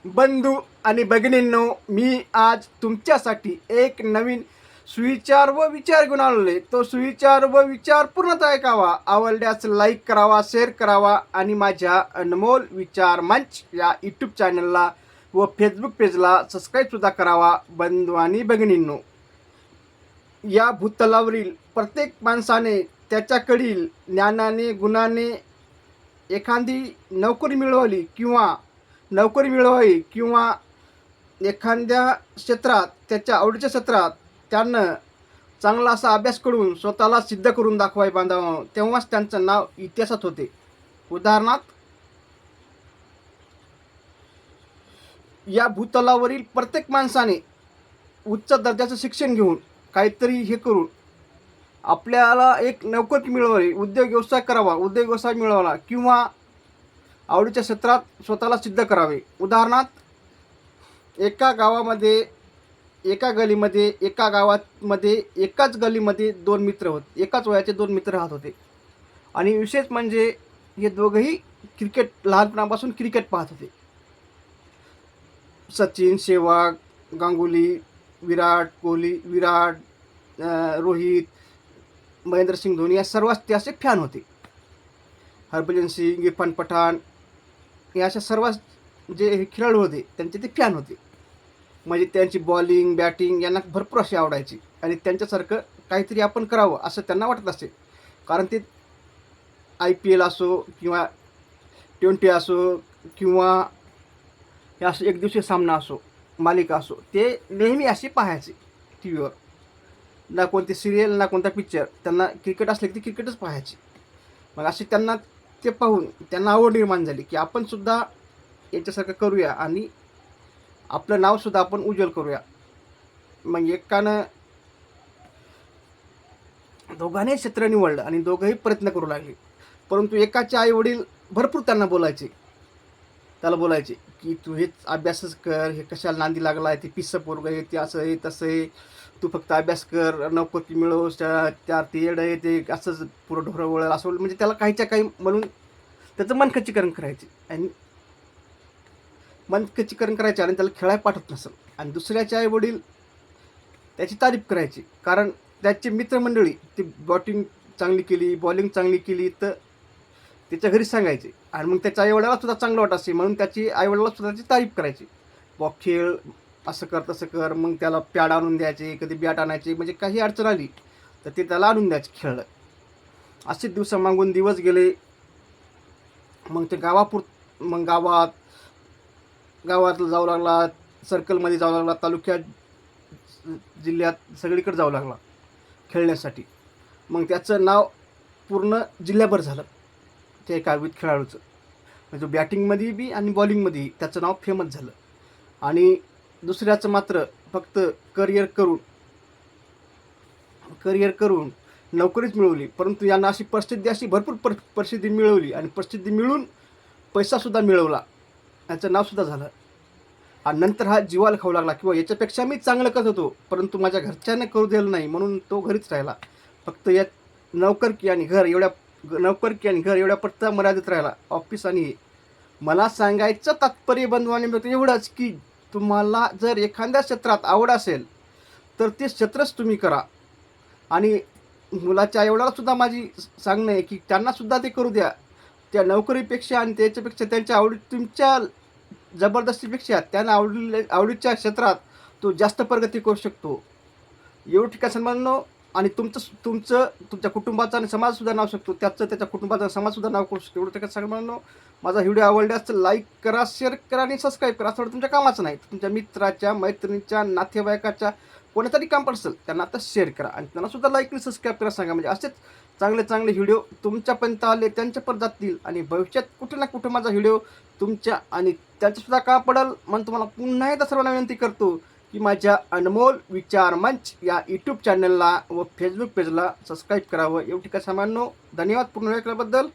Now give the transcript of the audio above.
बंधू आणि भगिनींनो, मी आज तुमच्यासाठी एक नवीन सुविचार व विचार घेऊन आलेले. तो सुविचार व विचार पूर्णतः ऐकावा, आवडल्यास लाईक करावा, शेअर करावा आणि माझ्या अनमोल विचार मंच या यूट्यूब चॅनलला व फेसबुक पेजला सबस्क्राईबसुद्धा करावा. बंधू आणि भगिनींनो, या भूतलावरील प्रत्येक माणसाने त्याच्याकडील ज्ञानाने गुणाने एखादी नोकरी मिळवावी किंवा एखाद्या क्षेत्रात त्याच्या आवडीच्या क्षेत्रात त्यानं चांगला असा अभ्यास करून स्वतःला सिद्ध करून दाखवाय बांधावं, तेव्हाच त्यांचं नाव इतिहासात होते. उदाहरणार्थ, या भूतलावरील प्रत्येक माणसाने उच्च दर्जाचं शिक्षण घेऊन काहीतरी हे करून आपल्याला एक नोकरी मिळवावी, उद्योग व्यवसाय मिळवला किंवा आवडीच्या क्षेत्रात स्वतःला सिद्ध करावे. उदाहरणार्थ, एका गावामध्ये एकाच गलीमध्ये दोन मित्र होते, एकाच वयाचे दोन मित्र राहत होते. आणि विशेष म्हणजे हे दोघंही लहानपणापासून क्रिकेट पाहत होते. सचिन, सेहवाग, गांगुली, विराट कोहली, रोहित, महेंद्रसिंग धोनी या सर्व ते असे फॅन होते. हरभजन सिंग, इरफान पठाण या अशा सर्व जे खेळाडू होते त्यांचे ते फॅन होते. म्हणजे त्यांची बॉलिंग बॅटिंग यांना भरपूर अशी आवडायची आणि त्यांच्यासारखं काहीतरी आपण करावं असं त्यांना वाटत असे. कारण ते IPL असो किंवा T20 असो किंवा हे असं एकदिवसीय सामना असो, मालिका असो, ते नेहमी असे पाहायचे टी व्हीवर. ना कोणते सिरियल ना कोणता पिक्चर, त्यांना क्रिकेट असले की ते क्रिकेटच पाहायचे. मग असे त्यांना ते पाहून त्यांना आवड निर्माण झाली की आपण सुद्धा याच्यासारखं करूया आणि आपलं नावसुद्धा आपण उज्ज्वल करूया. मग एकानं दोघांनी क्षेत्र निवडलं आणि दोघंही प्रयत्न करू लागले. परंतु एकाचे आई वडील भरपूर त्याला बोलायचे की तू हेच अभ्यासच कर, हे कशाला नांदी लागला आहे, ते पिस्सं पोरगं आहे, ते असं आहे तसं आहे, तू फक्त अभ्यास कर, नोकरी मिळव, त्यार ते येडं आहे, ते असंच पुरं ढोरं वळलं असं. म्हणजे त्याला काहीच्या काही म्हणून त्याचं मन खच्चीकरण करायचे आणि त्याला खेळायला पाठवत नसेल. आणि दुसऱ्याचे आई वडील त्याची तारीफ करायची, कारण त्याची मित्रमंडळी ती बॉलिंग चांगली केली तर त्याच्या घरी सांगायचे आणि मग त्याच्या आईवडिलाला सुद्धा चांगलं वाटत असे म्हणून त्याची आईवडिलाला सुद्धा त्याची तारीफ करायची. खेळ असं कर तसं कर, मग त्याला पॅड आणून द्यायचे, कधी बॅट आणायचे, म्हणजे काही अडचण आली तर ते त्याला आणून द्यायचे खेळलं. असे दिवस मागून दिवस गेले. मग ते गावात जाऊ लागला, सर्कलमध्ये जाऊ लागला, तालुक्यात जिल्ह्यात सगळीकडे जाऊ लागला खेळण्यासाठी. मग त्याचं नाव पूर्ण जिल्ह्याभर झालं त्या एका खेळाडूचं. म्हणजे बॅटिंगमध्ये बी आणि बॉलिंगमध्ये त्याचं नाव फेमस झालं. आणि दुसऱ्याचं मात्र फक्त करिअर करून नोकरीच मिळवली, परंतु यांना भरपूर प्रसिद्धी मिळवली आणि प्रसिद्धी मिळून पैसासुद्धा मिळवला, याचं नावसुद्धा झालं. आणि नंतर हा जीवाला खाऊ लागला किंवा याच्यापेक्षा मी चांगलं करत होतो, परंतु माझ्या घरच्यांना करू दिलं नाही म्हणून तो घरीच राहिला. फक्त या नोकरी आणि घर एवढ्या पत्ता मर्यादित राहिला. ऑफिस आणि मला सांगायचं तात्पर्य बंधवांनी एवढंच की तुम्हाला जर एखाद्या क्षेत्रात आवड असेल तर ते क्षेत्रच तुम्ही करा. आणि मुलाच्या आईवडिलाला सुद्धा माझी सांगणं आहे की त्यांनासुद्धा ते करू द्या. त्या नोकरीपेक्षा आणि त्याच्यापेक्षा त्यांच्या तुमच्या जबरदस्तीपेक्षा त्यांना आवडीच्या क्षेत्रात तो जास्त प्रगती करू शकतो. एवढं ठिकाण सन्मानो. आणि तुमच्या कुटुंबाचा आणि समाजसुद्धा नाव शकतो, त्याच्या कुटुंबाचा समाजसुद्धा नाव करू शकतो. एवढं ठिकाण सन्मानो. माझा व्हिडिओ आवडल्यास लाईक करा, शेअर करा आणि सबस्क्राईब करा. असं तुमच्या कामाचं नाही, तुमच्या मित्राच्या, मैत्रिणीच्या, नातेवाईकाच्या कोणातरी काम पडसेल त्यांना आता शेअर करा आणि त्यांनासुद्धा लाईक आणि सबस्क्राईब करा सांगा. म्हणजे असेच चांगले व्हिडिओ तुमच्यापर्यंत आले त्यांच्यापर्यंत जातील आणि भविष्यात कुठे ना कुठे माझा व्हिडिओ तुमच्या आणि त्यांच्यासुद्धा का पडेल म्हणून तुम्हाला पुन्हा एकदा सर्वांना विनंती करतो की माझ्या अनमोल विचार मंच या यूट्यूब चॅनलला व फेसबुक पेजला सबस्क्राईब करावं. एवढी काय सामान्य. धन्यवाद पूर्ण ऐकल्याबद्दल.